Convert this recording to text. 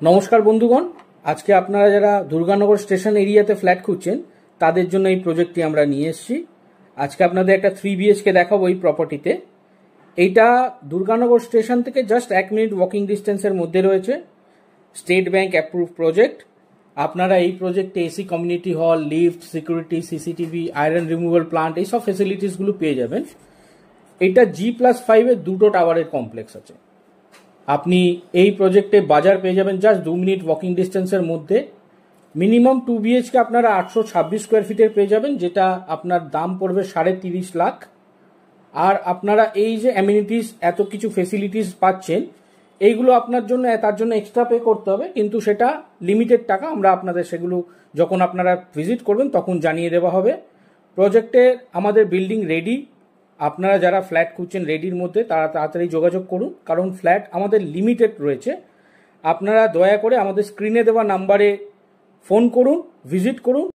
নমস্কার বন্ধুগণ, আজকে আপনারা যারা দুর্গানগর স্টেশন এরিয়াতে ফ্ল্যাট খুঁজছেন তাদের জন্য এই প্রজেক্টটি আমরা নিয়ে এসেছি। আজকে আপনাদের একটা 3 BHK দেখাবো এই প্রপার্টিতে। এইটা দুর্গানগর স্টেশন থেকে জাস্ট 1 মিনিট ওয়াকিং ডিস্টেন্সের মধ্যে রয়েছে। State bank approve project. আপনারা এই প্রজেক্টে AC community hall, lift, security, CCTV, iron removal plant এইসব ফেসিলিটিসগুলো পেয়ে যাবেন। এটা G+5 এর দুটো টাওয়ারের কমপ্লেক্স আছে। আপনি এই প্রজেক্টে বাজার পেয়ে যাবেন জাস্ট 2 মিনিট ওয়াকিং ডিস্টেন্সের মধ্যে। মিনিমাম 2 BHK আপনারা 826 স্কোয়ার ফিটের পেয়ে যাবেন, যেটা আপনার দাম পড়বে 30.5 লাখ। আর আপনারা এই যে অ্যামিনিটিস, এত কিছু ফেসিলিটিস পাচ্ছেন, এইগুলো আপনার জন্য তার জন্য এক্সট্রা পে করতে হবে, কিন্তু সেটা লিমিটেড টাকা। আমরা আপনাদের সেগুলো যখন আপনারা ভিজিট করবেন তখন জানিয়ে দেওয়া হবে। প্রজেক্টে আমাদের বিল্ডিং রেডি। আপনারা যারা ফ্ল্যাট খুঁজছেন রেডির মধ্যে, তারা তাড়াতাড়ি যোগাযোগ করুন, কারণ ফ্ল্যাট আমাদের লিমিটেড রয়েছে। আপনারা দয়া করে আমাদের স্ক্রিনে দেওয়া নাম্বারে ফোন করুন, ভিজিট করুন।